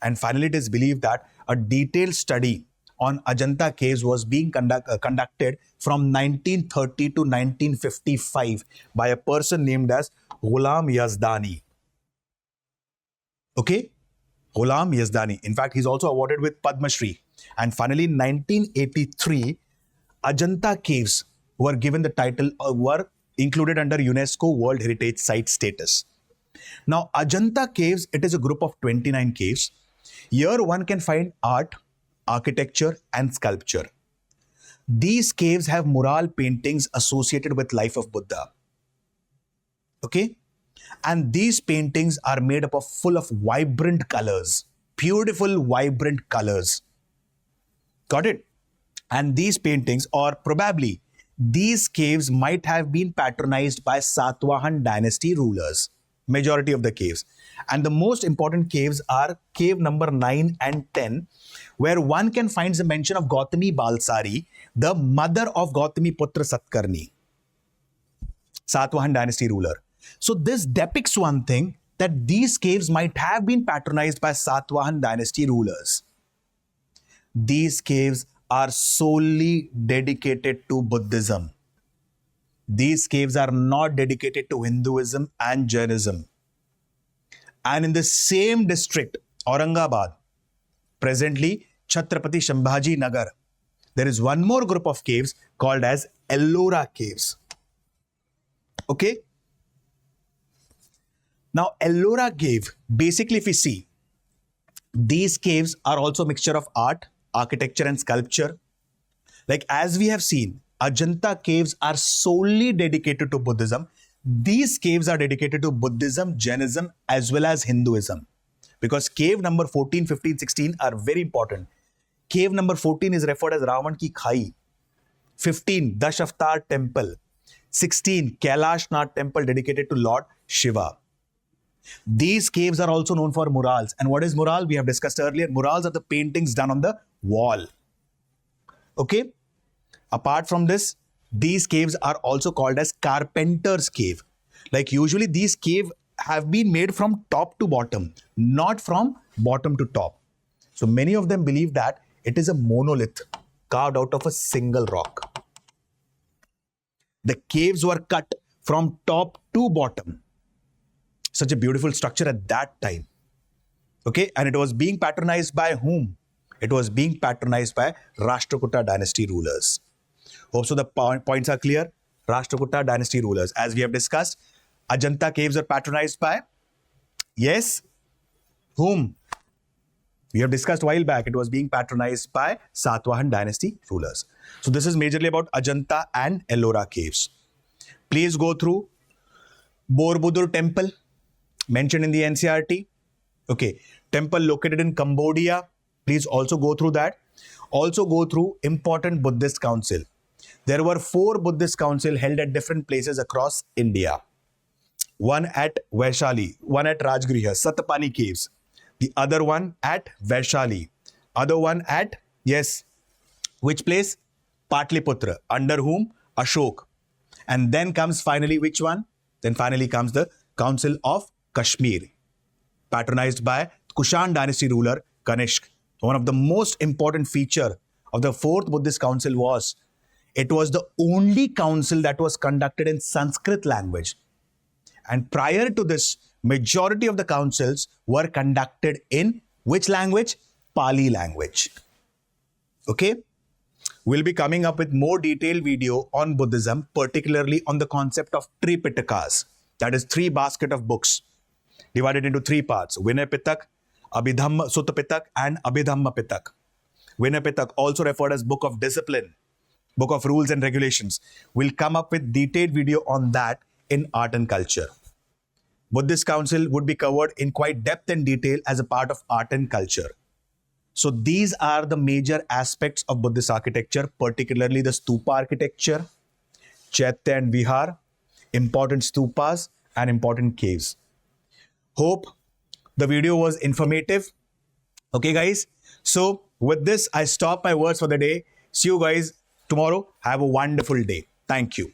And finally, it is believed that a detailed study on Ajanta caves was being conducted from 1930 to 1955 by a person named as Ghulam Yazdani. Okay? Ghulam Yazdani. In fact, he's also awarded with Padma Shri. And finally, in 1983, Ajanta caves were given the title, were included under UNESCO World Heritage Site status. Now, Ajanta caves, it is a group of 29 caves. Here one can find art, architecture, and sculpture. These caves have mural paintings associated with life of Buddha. Okay? And these paintings are made up of full of vibrant colors, beautiful, vibrant colors. Got it? And these paintings, or probably these caves, might have been patronized by Satavahan dynasty rulers. Majority of the caves. And the most important caves are cave number 9 and 10, where one can find the mention of Gautami Balsari, the mother of Gautami Putra Satkarni, Satavahan dynasty ruler. So this depicts one thing, that these caves might have been patronized by Satavahan dynasty rulers. These caves are solely dedicated to Buddhism. These caves are not dedicated to Hinduism and Jainism. And in the same district, Aurangabad, presently Chhatrapati Shambhaji Nagar, there is one more group of caves called as Ellora caves. Okay? Now, Ellora cave, basically if we see, these caves are also a mixture of art, architecture and sculpture. Like as we have seen, Ajanta caves are solely dedicated to Buddhism. These caves are dedicated to Buddhism, Jainism as well as Hinduism. Because cave number 14, 15, 16 are very important. Cave number 14 is referred as Ravan ki Khai. 15, Dashavatar temple. 16, Kailash Nath temple dedicated to Lord Shiva. These caves are also known for murals. And what is mural? We have discussed earlier. Murals are the paintings done on the wall. Okay? Apart from this, these caves are also called as Carpenter's Cave. Like usually these caves have been made from top to bottom, not from bottom to top. So many of them believe that it is a monolith carved out of a single rock. The caves were cut from top to bottom. Such a beautiful structure at that time. Okay, and it was being patronized by whom? It was being patronized by Rashtrakuta dynasty rulers. Hope so the points are clear. Rashtrakuta dynasty rulers. As we have discussed, Ajanta caves are patronized by, yes, Whom? We have discussed a while back. It was being patronized by Satavahan dynasty rulers. So this is majorly about Ajanta and Ellora caves. Please go through Borobudur temple, mentioned in the NCERT. Okay, temple located in Cambodia. Please also go through that. Also go through important Buddhist council. There were 4 Buddhist council held at different places across India. One at Vaishali, one at Rajgriha, Satapani caves. The other one at Vaishali. Other one at, yes, which place? Patliputra. Under whom? Ashok. And then comes finally which one? Then finally comes the Council of Kashmir, patronized by Kushan dynasty ruler Kanishk. One of the most important feature of the 4th Buddhist Council was it was the only council that was conducted in Sanskrit language. And prior to this, majority of the councils were conducted in which language? Pali language. Okay? We'll be coming up with more detailed video on Buddhism, particularly on the concept of Tripitakas. That is 3 basket of books divided into 3 parts. Vinay Pitak, Abhidhamma Sutta Pitak and Abhidhamma Pitak. Vinay Pitak, also referred as Book of Discipline, Book of Rules and Regulations. We'll come up with detailed video on that in Art and Culture. Buddhist Council would be covered in quite depth and detail as a part of Art and Culture. So these are the major aspects of Buddhist architecture, particularly the Stupa architecture, Chetaya and Vihara, important stupas and important caves. Hope the video was informative. Okay guys, so with this I stop my words for the day. See you guys tomorrow. Have a wonderful day. Thank you.